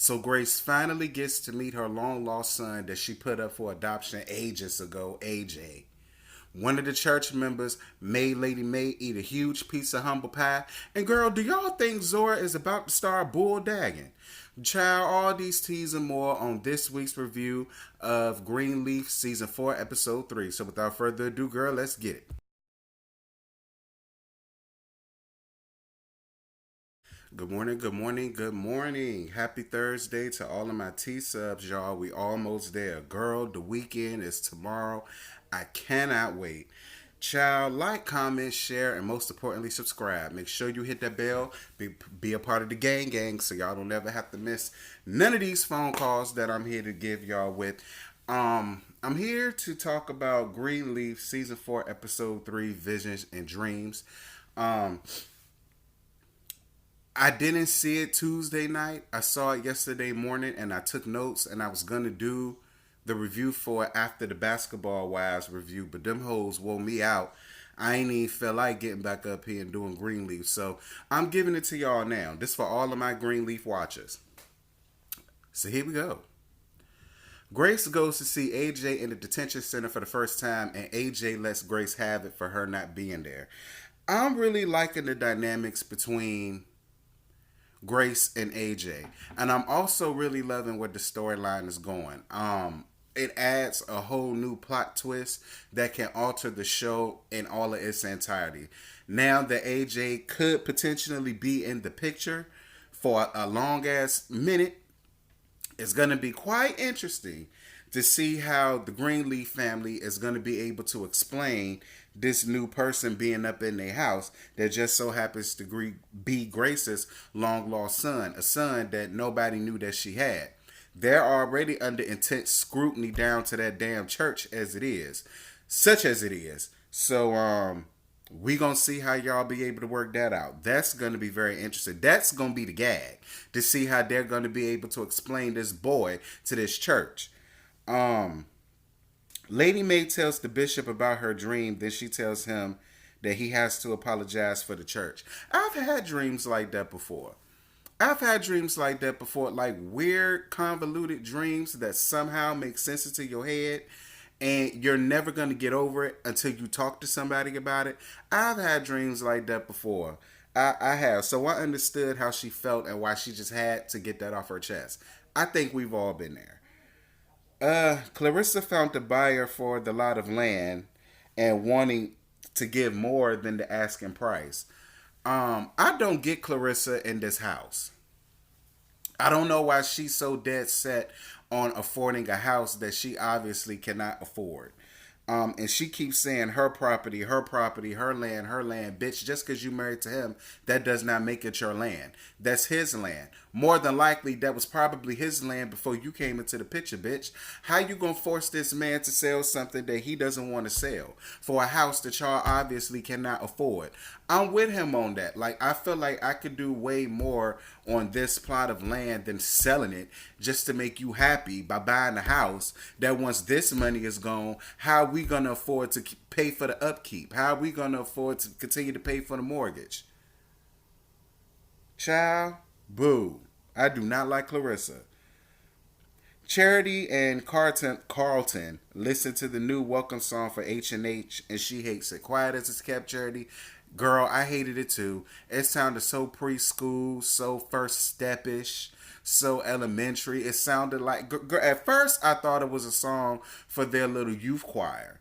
So Grace finally gets to meet her long lost son that she put up for adoption ages ago, AJ. One of the church members made Lady May eat a huge piece of humble pie. And girl, do y'all think Zora is about to star bulldagging? Child, all these teas and more on this week's review of Greenleaf Season 4, Episode 3. So without further ado, girl, let's get it. Good morning, good morning, good morning. Happy Thursday to all of my T-subs, y'all. We almost there. Girl, the weekend is tomorrow. I cannot wait. Child, like, comment, share, and most importantly, subscribe. Make sure you hit that bell. Be a part of the gang so y'all don't ever have to miss none of these phone calls that I'm here to give y'all with. I'm here to talk about Greenleaf Season 4, Episode 3, Visions and Dreams. I didn't see it Tuesday night. I saw it yesterday morning and I took notes and I was going to do the review for it after the Basketball Wives review, but them hoes wore me out. I ain't even feel like getting back up here and doing Greenleaf. So I'm giving it to y'all now. This for all of my Greenleaf watchers. So here we go. Grace goes to see AJ in the detention center for the first time, and AJ lets Grace have it for her not being there. I'm really liking the dynamics between Grace and AJ. And I'm also really loving where the storyline is going. It adds a whole new plot twist that can alter the show in all of its entirety. Now that AJ could potentially be in the picture for a long ass minute, it's going to be quite interesting to see how the Greenleaf family is going to be able to explain this new person being up in their house that just so happens to be Grace's long lost son, a son that nobody knew that she had. They're already under intense scrutiny down to that damn church as it is, such as it is. So, we gonna see how y'all be able to work that out. That's gonna be very interesting. That's gonna be the gag to see how they're gonna be able to explain this boy to this church. Lady May tells the bishop about her dream, then she tells him that he has to apologize for the church. I've had dreams like that before. Like weird, convoluted dreams that somehow make sense into your head, and you're never going to get over it until you talk to somebody about it. I've had dreams like that before. I have. So I understood how she felt and why she just had to get that off her chest. I think we've all been there. Clarissa found a buyer for the lot of land and wanting to give more than the asking price. I don't get Clarissa in this house. I don't know why she's so dead set on affording a house that she obviously cannot afford. And she keeps saying her property, her property, her land, her land. Bitch, just because you married to him, that does not make it your land. That's his land. More than likely, that was probably his land before you came into the picture, bitch. How you gonna force this man to sell something that he doesn't want to sell for a house that y'all obviously cannot afford? I'm with him on that. Like, I feel like I could do way more on this plot of land than selling it just to make you happy by buying a house that once this money is gone, how are we going to afford to pay for the upkeep? How are we going to afford to continue to pay for the mortgage? Child, boo. I do not like Clarissa. Charity and Carlton listen to the new welcome song for H&H and she hates it. Quiet as it's kept, Charity. Girl, I hated it too. It sounded so preschool, so first step-ish, so elementary. It sounded like... At first, I thought it was a song for their little youth choir.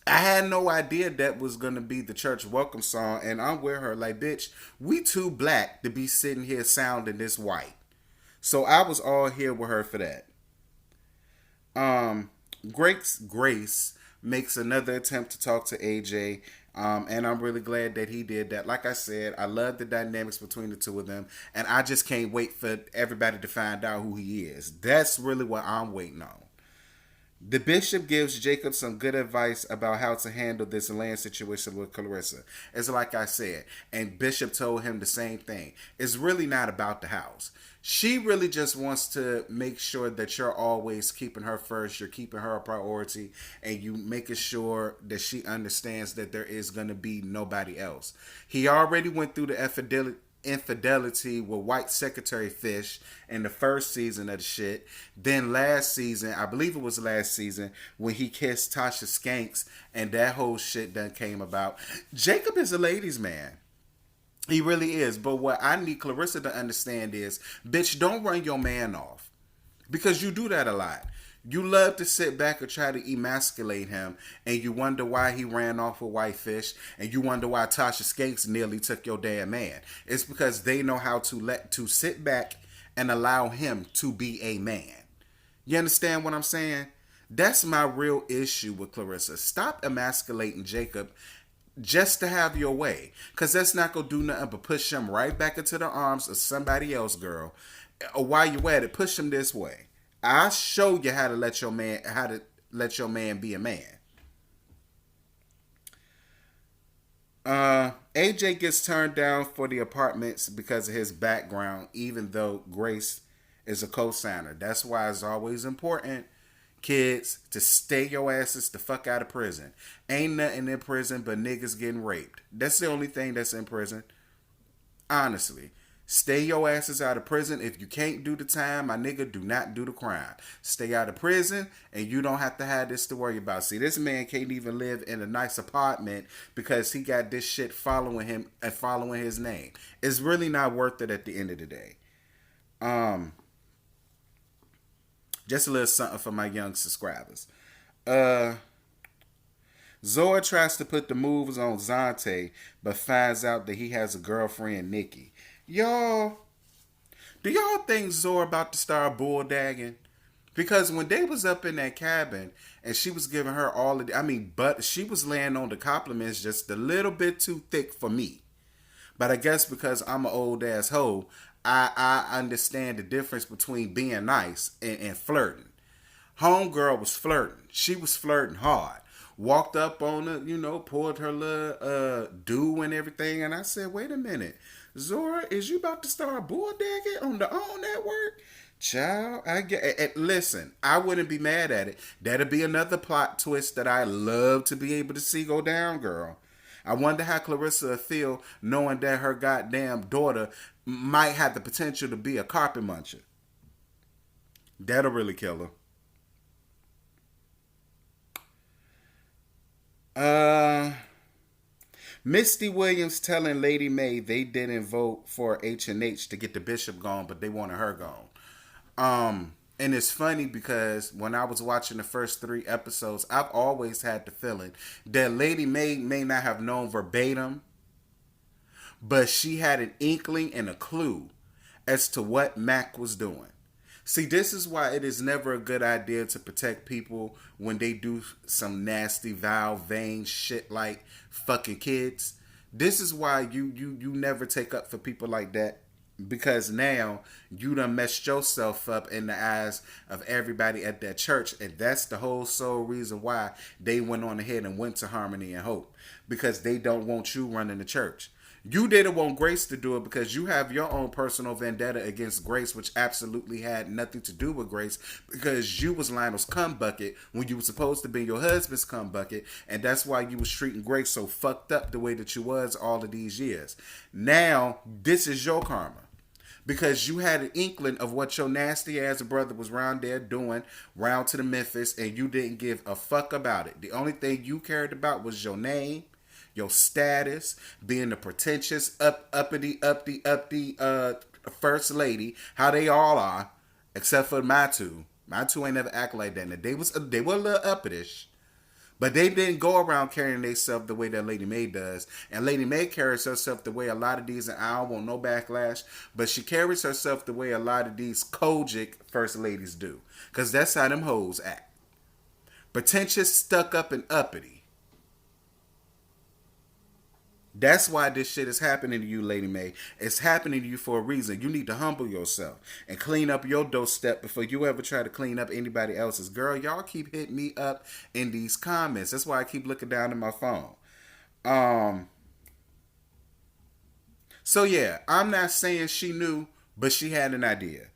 I had no idea that was going to be the church welcome song, and I'm with her like, bitch, we too black to be sitting here sounding this white. So I was all here with her for that. Grace makes another attempt to talk to AJ, and I'm really glad that he did that. Like I said, I love the dynamics between the two of them, and I just can't wait for everybody to find out who he is. That's really what I'm waiting on. The bishop gives Jacob some good advice about how to handle this land situation with Clarissa. It's like I said, and Bishop told him the same thing. It's really not about the house. She really just wants to make sure that you're always keeping her first, you're keeping her a priority, and you making sure that she understands that there is going to be nobody else. He already went through the infidelity with white secretary fish in the first season of the shit. Then last season, I believe it was last season, when he kissed Tasha Skanks and that whole shit done came about. Jacob is a ladies' man. He really is. But what I need Clarissa to understand is, bitch, don't run your man off. Because you do that a lot. You love to sit back and try to emasculate him, and you wonder why he ran off with Whitefish, and you wonder why Tasha Skanks nearly took your damn man. It's because they know how to sit back and allow him to be a man. You understand what I'm saying? That's my real issue with Clarissa. Stop emasculating Jacob just to have your way. Because that's not going to do nothing but push him right back into the arms of somebody else, girl. Or while you at it, push him this way. I'll show you how to let your man be a man. AJ gets turned down for the apartments because of his background, even though Grace is a co-signer. That's why it's always important, kids, to stay your asses the fuck out of prison. Ain't nothing in prison but niggas getting raped. That's the only thing that's in prison. Honestly. Stay your asses out of prison. If you can't do the time, my nigga, do not do the crime. Stay out of prison, and you don't have to have this to worry about. See, this man can't even live in a nice apartment because he got this shit following him and following his name. It's really not worth it at the end of the day. Just a little something for my young subscribers. Zora tries to put the moves on Zante, but finds out that he has a girlfriend, Nikki. Y'all, do y'all think Zora about to start bulldagging? Because when they was up in that cabin and she was giving her all of the, but she was laying on the compliments just a little bit too thick for me. But I guess because I'm an old ass hoe, I understand the difference between being nice and flirting. Homegirl was flirting. She was flirting hard. Walked up on her, pulled her little do and everything. And I said, wait a minute. Zora, is you about to start bulldagging on the OWN network? Child, I get. Listen, I wouldn't be mad at it. That'll be another plot twist that I love to be able to see go down, girl. I wonder how Clarissa will feel knowing that her goddamn daughter might have the potential to be a carpet muncher. That'll really kill her. Misty Williams telling Lady Mae they didn't vote for H&H to get the bishop gone, but they wanted her gone. And it's funny because when I was watching the first 3 episodes, I've always had the feeling that Lady Mae may not have known verbatim, but she had an inkling and a clue as to what Mac was doing. See, this is why it is never a good idea to protect people when they do some nasty, vile, vain shit like fucking kids. This is why you never take up for people like that, because now you done messed yourself up in the eyes of everybody at that church, and that's the whole sole reason why they went on ahead and went to Harmony and Hope, because they don't want you running the church. You didn't want Grace to do it because you have your own personal vendetta against Grace, which absolutely had nothing to do with Grace, because you was Lionel's cum bucket when you were supposed to be your husband's cum bucket, and that's why you was treating Grace so fucked up the way that you was all of these years. Now, this is your karma. Because you had an inkling of what your nasty ass brother was round there doing, round to the Memphis, and you didn't give a fuck about it. The only thing you cared about was your name, your status, being the pretentious, uppity first lady, how they all are, except for my two. My two ain't never act like that. Now, they were a little uppitish, but they didn't go around carrying themselves the way that Lady Mae does. And Lady Mae carries herself the way a lot of these, and I don't want no backlash, but she carries herself the way a lot of these Kojic first ladies do. Because that's how them hoes act. Pretentious, stuck up, and uppity. That's why this shit is happening to you, Lady Mae. It's happening to you for a reason. You need to humble yourself and clean up your doorstep before you ever try to clean up anybody else's. Girl, y'all keep hitting me up in these comments. That's why I keep looking down at my phone. So yeah, I'm not saying she knew, but she had an idea.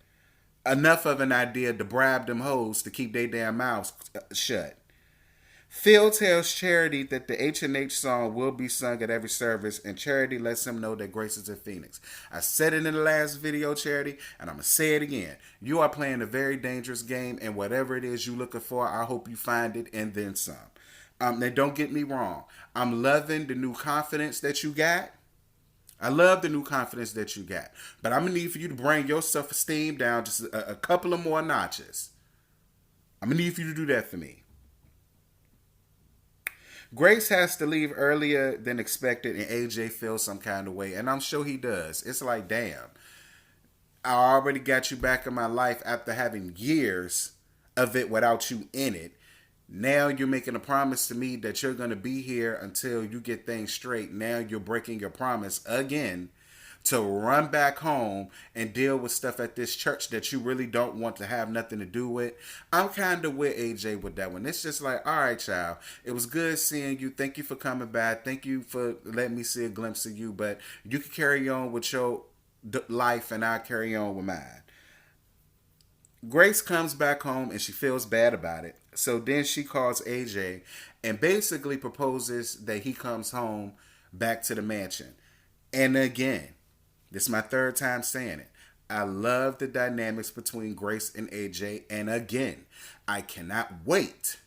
Enough of an idea to bribe them hoes to keep their damn mouths shut. Phil tells Charity that the H&H song will be sung at every service, and Charity lets him know that Grace is in Phoenix. I said it in the last video, Charity, and I'm going to say it again. You are playing a very dangerous game, and whatever it is you're looking for, I hope you find it and then some. Now, don't get me wrong. I'm loving the new confidence that you got. I love the new confidence that you got. But I'm going to need for you to bring your self-esteem down just a couple of more notches. I'm going to need for you to do that for me. Grace has to leave earlier than expected, and AJ feels some kind of way, and I'm sure he does. It's like, damn, I already got you back in my life after having years of it without you in it. Now you're making a promise to me that you're going to be here until you get things straight. Now you're breaking your promise again to run back home and deal with stuff at this church that you really don't want to have nothing to do with. I'm kind of with AJ with that one. It's just like, all right, child, it was good seeing you. Thank you for coming back. Thank you for letting me see a glimpse of you. But you can carry on with your life and I'll carry on with mine. Grace comes back home and she feels bad about it. So then she calls AJ and basically proposes that he comes home back to the mansion. And again, this is my third time saying it. I love the dynamics between Grace and AJ. And again, I cannot wait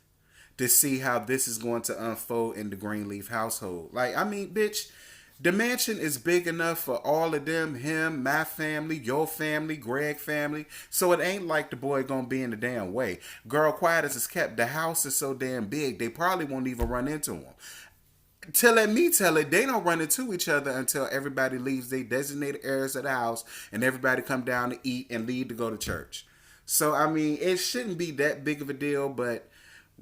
to see how this is going to unfold in the Greenleaf household. Like, I mean, bitch, the mansion is big enough for all of them, him, my family, your family, Greg family. So it ain't like the boy gonna be in the damn way. Girl, quiet as it's kept. The house is so damn big, they probably won't even run into him. Let me tell it, they don't run into each other until everybody leaves their designated areas of the house and everybody come down to eat and leave to go to church. So, I mean, it shouldn't be that big of a deal, but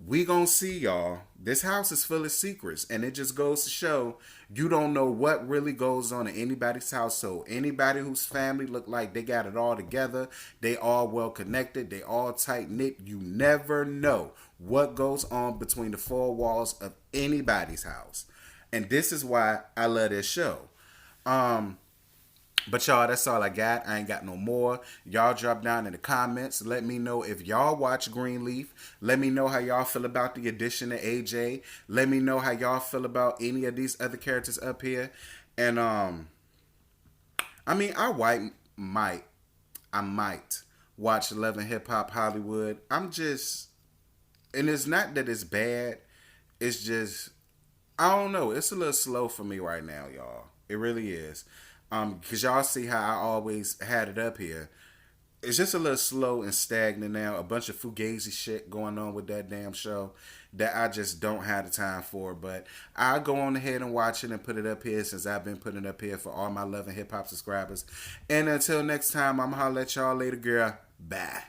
we gonna see, y'all. This house is full of secrets, and it just goes to show you don't know what really goes on in anybody's household. Anybody whose family look like they got it all together, they all well connected, they all tight knit. You never know what goes on between the four walls of anybody's house, and this is why I love this show. But y'all, that's all I got. I ain't got no more. Y'all drop down in the comments. Let me know if y'all watch Greenleaf. Let me know how y'all feel about the addition of AJ. Let me know how y'all feel about any of these other characters up here. And I mean, I might watch Love and Hip Hop Hollywood. And it's not that it's bad. It's just, I don't know. It's a little slow for me right now, y'all. It really is. Because y'all see how I always had it up here. It's just a little slow and stagnant now. A bunch of fugazi shit going on with that damn show that I just don't have the time for. But I'll go on ahead and watch it and put it up here since I've been putting it up here for all my Love and Hip Hop subscribers. And until next time, I'm going to holler at y'all later, girl. Bye.